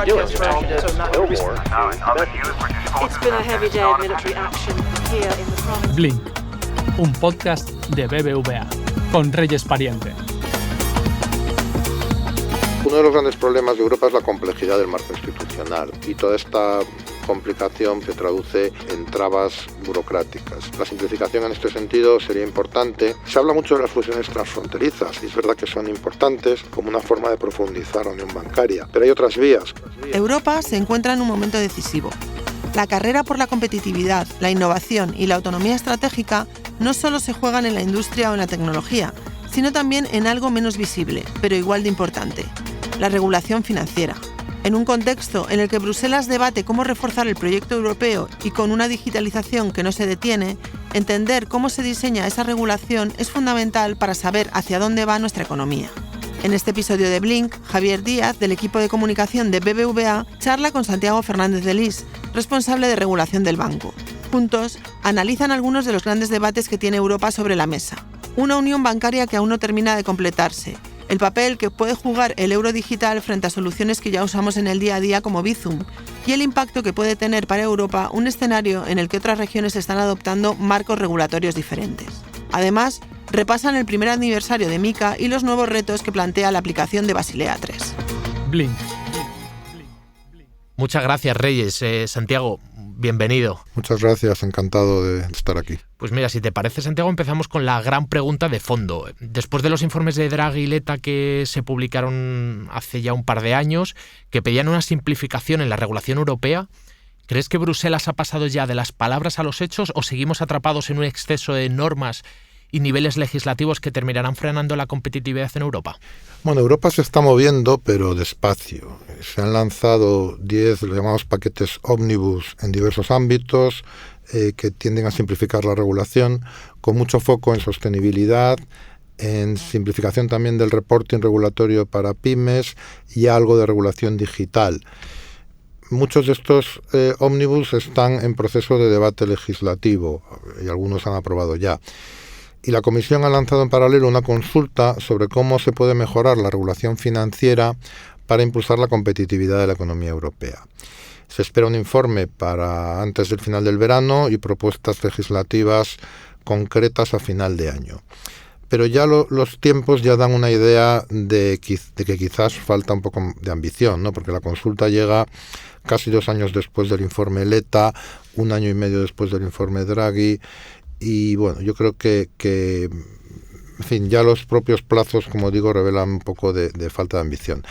It's been a heavy day of military action here in the province. Blink, un podcast de BBVA, con Reyes Pariente. Uno de los grandes problemas de Europa es la complejidad del marco institucional y toda esta complicación se traduce en trabas burocráticas. La simplificación en este sentido sería importante. Se habla mucho de las fusiones transfronterizas y es verdad que son importantes como una forma de profundizar la unión bancaria, pero hay otras vías. Europa se encuentra en un momento decisivo. La carrera por la competitividad, la innovación y la autonomía estratégica no solo se juegan en la industria o en la tecnología, sino también en algo menos visible, pero igual de importante: la regulación financiera. En un contexto en el que Bruselas debate cómo reforzar el proyecto europeo y con una digitalización que no se detiene, entender cómo se diseña esa regulación es fundamental para saber hacia dónde va nuestra economía. En este episodio de Blink, Javier Díaz, del equipo de comunicación de BBVA, charla con Santiago Fernández de Lis, responsable de regulación del banco. Juntos, analizan algunos de los grandes debates que tiene Europa sobre la mesa. Una unión bancaria que aún no termina de completarse, el papel que puede jugar el euro digital frente a soluciones que ya usamos en el día a día como Bizum, y el impacto que puede tener para Europa un escenario en el que otras regiones están adoptando marcos regulatorios diferentes. Además, repasan el primer aniversario de MiCA y los nuevos retos que plantea la aplicación de Basilea III. Blink. Muchas gracias, Reyes. Santiago, bienvenido. Muchas gracias, encantado de estar aquí. Pues mira, si te parece, Santiago, empezamos con la gran pregunta de fondo. Después de los informes de Draghi y Letta que se publicaron hace ya un par de años, que pedían una simplificación en la regulación europea, ¿crees que Bruselas ha pasado ya de las palabras a los hechos o seguimos atrapados en un exceso de normas y niveles legislativos que terminarán frenando la competitividad en Europa? Bueno, Europa se está moviendo, pero despacio. Se han lanzado 10 los llamados paquetes ómnibus en diversos ámbitos que tienden a simplificar la regulación, con mucho foco en sostenibilidad, en simplificación también del reporting regulatorio para pymes y algo de regulación digital. Muchos de estos ómnibus están en proceso de debate legislativo y algunos han aprobado ya. Y la Comisión ha lanzado en paralelo una consulta sobre cómo se puede mejorar la regulación financiera para impulsar la competitividad de la economía europea. Se espera un informe para antes del final del verano y propuestas legislativas concretas a final de año. Pero ya los tiempos ya dan una idea de que quizás falta un poco de ambición, ¿no? Porque la consulta llega casi 2 años después del informe Letta, 1 año y medio después del informe Draghi. Y bueno, yo creo que en fin, ya los propios plazos, como digo, revelan un poco de falta de ambición.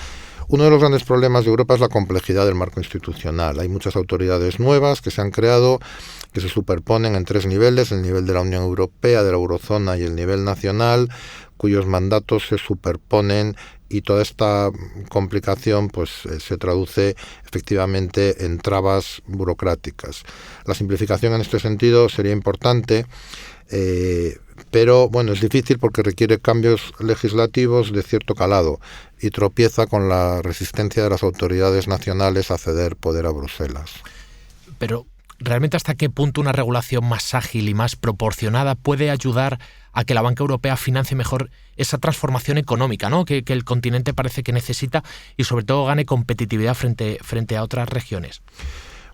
Uno de los grandes problemas de Europa es la complejidad del marco institucional. Hay muchas autoridades nuevas que se han creado, que se superponen en 3 niveles: el nivel de la Unión Europea, de la Eurozona y el nivel nacional, cuyos mandatos se superponen, y toda esta complicación pues se traduce efectivamente en trabas burocráticas. La simplificación en este sentido sería importante, pero bueno, es difícil porque requiere cambios legislativos de cierto calado y tropieza con la resistencia de las autoridades nacionales a ceder poder a Bruselas. Pero ¿realmente hasta qué punto una regulación más ágil y más proporcionada puede ayudar a que la banca europea financie mejor esa transformación económica, ¿no? que el continente parece que necesita, y sobre todo gane competitividad frente a otras regiones?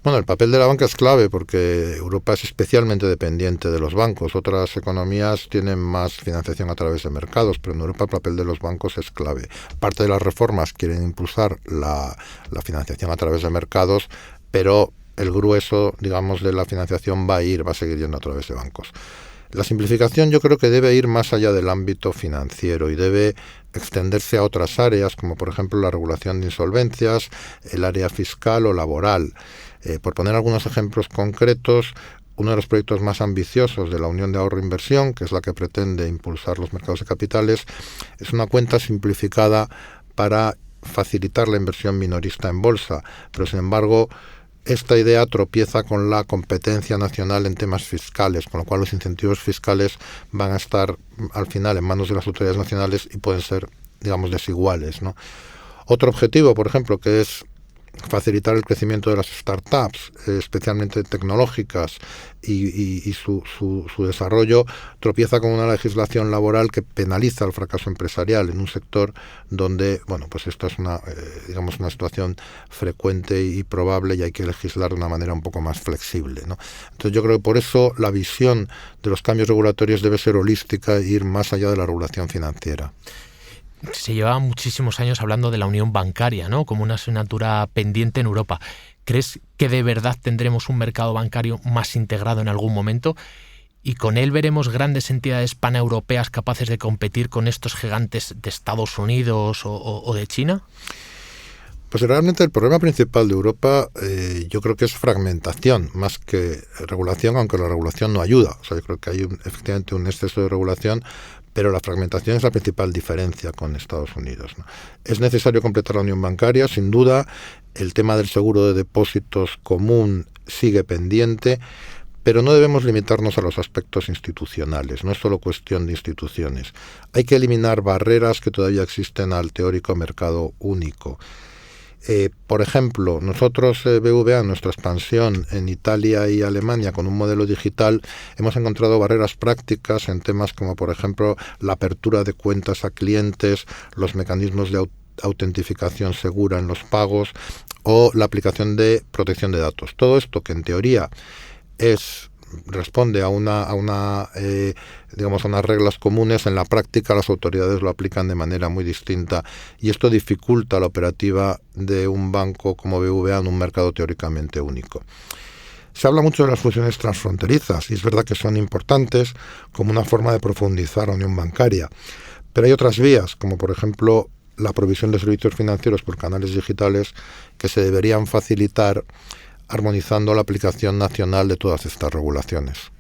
Bueno, el papel de la banca es clave porque Europa es especialmente dependiente de los bancos. Otras economías tienen más financiación a través de mercados, pero en Europa el papel de los bancos es clave. Parte de las reformas quieren impulsar la financiación a través de mercados, pero el grueso, digamos, de la financiación va a seguir yendo a través de bancos. La simplificación yo creo que debe ir más allá del ámbito financiero y debe extenderse a otras áreas, como por ejemplo la regulación de insolvencias, el área fiscal o laboral. Por poner algunos ejemplos concretos, uno de los proyectos más ambiciosos de la Unión de Ahorro e Inversión, que es la que pretende impulsar los mercados de capitales, es una cuenta simplificada para facilitar la inversión minorista en bolsa, pero sin embargo esta idea tropieza con la competencia nacional en temas fiscales, con lo cual los incentivos fiscales van a estar al final en manos de las autoridades nacionales y pueden ser, digamos, desiguales, ¿no? Otro objetivo, por ejemplo, que es facilitar el crecimiento de las startups, especialmente tecnológicas, y su desarrollo, tropieza con una legislación laboral que penaliza el fracaso empresarial en un sector donde, bueno, pues esto es una situación frecuente y probable, y hay que legislar de una manera un poco más flexible, ¿no? Entonces yo creo que por eso la visión de los cambios regulatorios debe ser holística e ir más allá de la regulación financiera. Se lleva muchísimos años hablando de la unión bancaria, ¿no?, como una asignatura pendiente en Europa. ¿Crees que de verdad tendremos un mercado bancario más integrado en algún momento? ¿Y con él veremos grandes entidades paneuropeas capaces de competir con estos gigantes de Estados Unidos o de China? Pues realmente el problema principal de Europa yo creo que es fragmentación, más que regulación, aunque la regulación no ayuda. O sea, yo creo que hay efectivamente un exceso de regulación, pero la fragmentación es la principal diferencia con Estados Unidos, ¿no? Es necesario completar la unión bancaria, sin duda. El tema del seguro de depósitos común sigue pendiente, pero no debemos limitarnos a los aspectos institucionales. No es solo cuestión de instituciones. Hay que eliminar barreras que todavía existen al teórico mercado único. Por ejemplo, nosotros, BVA, en nuestra expansión en Italia y Alemania con un modelo digital, hemos encontrado barreras prácticas en temas como, por ejemplo, la apertura de cuentas a clientes, los mecanismos de autentificación segura en los pagos o la aplicación de protección de datos. Todo esto, que en teoría responde a unas reglas comunes, en la práctica las autoridades lo aplican de manera muy distinta, y esto dificulta la operativa de un banco como BVA en un mercado teóricamente único. Se habla mucho de las fusiones transfronterizas, y es verdad que son importantes como una forma de profundizar la unión bancaria, pero hay otras vías, como por ejemplo la provisión de servicios financieros por canales digitales, que se deberían facilitar armonizando la aplicación nacional de todas estas regulaciones.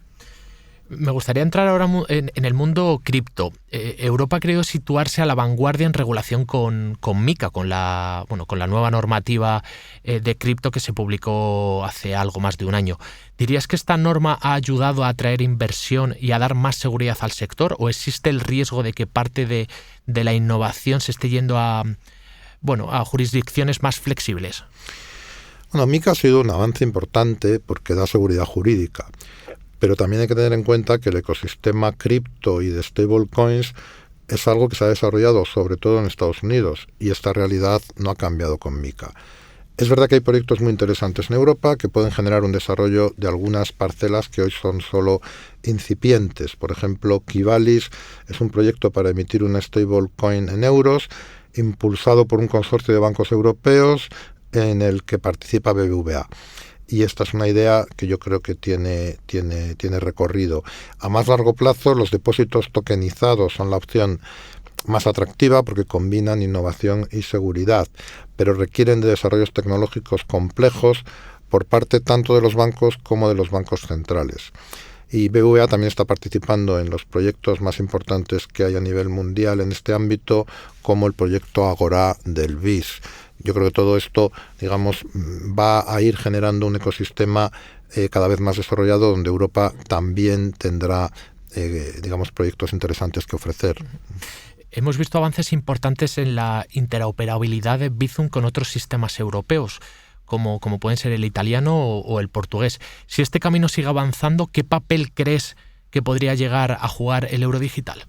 Me gustaría entrar ahora en el mundo cripto. Europa ha querido situarse a la vanguardia en regulación con MiCA, con la nueva normativa de cripto que se publicó hace algo más de un año. ¿Dirías que esta norma ha ayudado a atraer inversión y a dar más seguridad al sector, o existe el riesgo de que parte de la innovación se esté yendo a jurisdicciones más flexibles? Bueno, MiCA ha sido un avance importante porque da seguridad jurídica, pero también hay que tener en cuenta que el ecosistema cripto y de stablecoins es algo que se ha desarrollado sobre todo en Estados Unidos, y esta realidad no ha cambiado con MiCA. Es verdad que hay proyectos muy interesantes en Europa que pueden generar un desarrollo de algunas parcelas que hoy son solo incipientes. Por ejemplo, Kivalis es un proyecto para emitir una stablecoin en euros, impulsado por un consorcio de bancos europeos en el que participa BBVA. Y esta es una idea que yo creo que tiene recorrido. A más largo plazo, los depósitos tokenizados son la opción más atractiva porque combinan innovación y seguridad, pero requieren de desarrollos tecnológicos complejos por parte tanto de los bancos como de los bancos centrales. Y BBVA también está participando en los proyectos más importantes que hay a nivel mundial en este ámbito, como el proyecto Agora del BIS. Yo creo que todo esto, va a ir generando un ecosistema cada vez más desarrollado, donde Europa también tendrá, proyectos interesantes que ofrecer. Hemos visto avances importantes en la interoperabilidad de Bizum con otros sistemas europeos, como pueden ser el italiano o el portugués. Si este camino sigue avanzando, ¿qué papel crees que podría llegar a jugar el euro digital?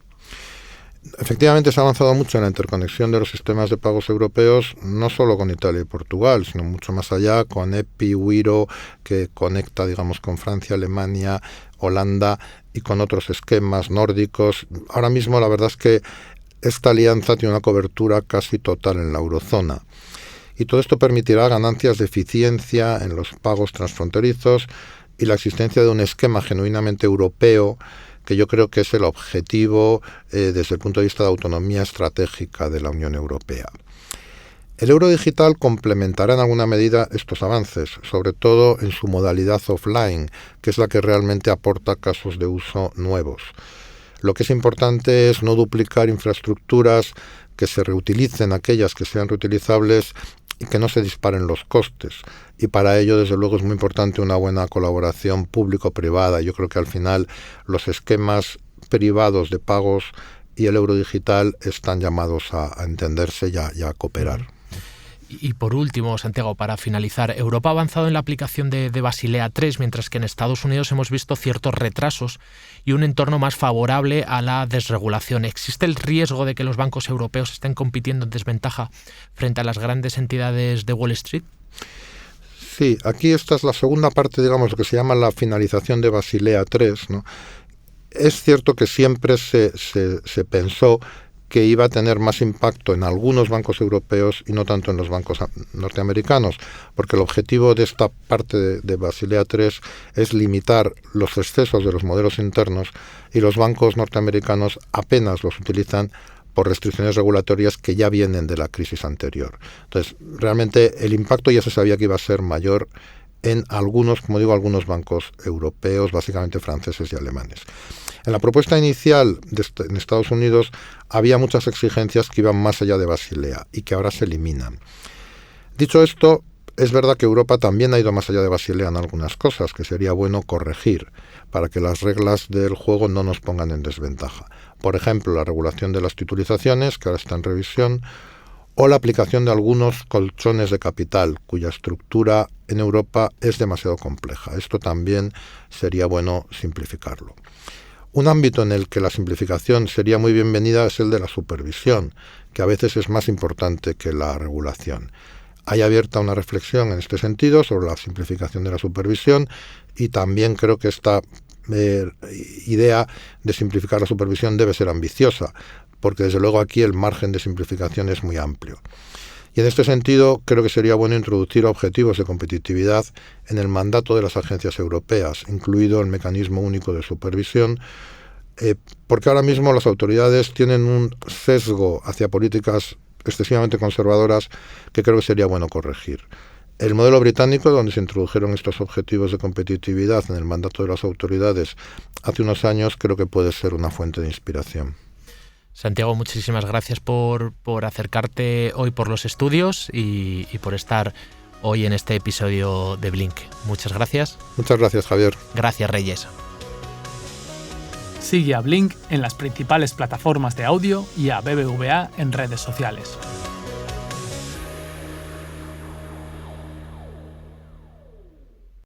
Efectivamente, se ha avanzado mucho en la interconexión de los sistemas de pagos europeos, no solo con Italia y Portugal, sino mucho más allá, con EPI, Wiro, que conecta, con Francia, Alemania, Holanda, y con otros esquemas nórdicos. Ahora mismo la verdad es que esta alianza tiene una cobertura casi total en la eurozona. Y todo esto permitirá ganancias de eficiencia en los pagos transfronterizos y la existencia de un esquema genuinamente europeo, que yo creo que es el objetivo desde el punto de vista de autonomía estratégica de la Unión Europea. El euro digital complementará en alguna medida estos avances, sobre todo en su modalidad offline, que es la que realmente aporta casos de uso nuevos. Lo que es importante es no duplicar infraestructuras, que se reutilicen aquellas que sean reutilizables y que no se disparen los costes. Y para ello, desde luego, es muy importante una buena colaboración público-privada. Yo creo que al final los esquemas privados de pagos y el euro digital están llamados a entenderse y a cooperar. Y por último, Santiago, para finalizar, Europa ha avanzado en la aplicación de Basilea III, mientras que en Estados Unidos hemos visto ciertos retrasos y un entorno más favorable a la desregulación. ¿Existe el riesgo de que los bancos europeos estén compitiendo en desventaja frente a las grandes entidades de Wall Street? Sí, aquí esta es la segunda parte, digamos, lo que se llama la finalización de Basilea III, ¿no? Es cierto que siempre se pensó que iba a tener más impacto en algunos bancos europeos y no tanto en los bancos norteamericanos, porque el objetivo de esta parte de Basilea III es limitar los excesos de los modelos internos, y los bancos norteamericanos apenas los utilizan por restricciones regulatorias que ya vienen de la crisis anterior. Entonces, realmente el impacto ya se sabía que iba a ser mayor en algunos, como digo, algunos bancos europeos, básicamente franceses y alemanes. En la propuesta inicial en Estados Unidos había muchas exigencias que iban más allá de Basilea y que ahora se eliminan. Dicho esto, es verdad que Europa también ha ido más allá de Basilea en algunas cosas que sería bueno corregir para que las reglas del juego no nos pongan en desventaja. Por ejemplo, la regulación de las titulizaciones, que ahora está en revisión, o la aplicación de algunos colchones de capital, cuya estructura en Europa es demasiado compleja. Esto también sería bueno simplificarlo. Un ámbito en el que la simplificación sería muy bienvenida es el de la supervisión, que a veces es más importante que la regulación. Hay abierta una reflexión en este sentido sobre la simplificación de la supervisión, y también creo que esta idea de simplificar la supervisión debe ser ambiciosa, porque desde luego aquí el margen de simplificación es muy amplio. Y en este sentido creo que sería bueno introducir objetivos de competitividad en el mandato de las agencias europeas, incluido el mecanismo único de supervisión, porque ahora mismo las autoridades tienen un sesgo hacia políticas excesivamente conservadoras que creo que sería bueno corregir. El modelo británico, donde se introdujeron estos objetivos de competitividad en el mandato de las autoridades hace unos años, creo que puede ser una fuente de inspiración. Santiago, muchísimas gracias por acercarte hoy por los estudios y por estar hoy en este episodio de Blink. Muchas gracias. Muchas gracias, Javier. Gracias, Reyes. Sigue a Blink en las principales plataformas de audio y a BBVA en redes sociales.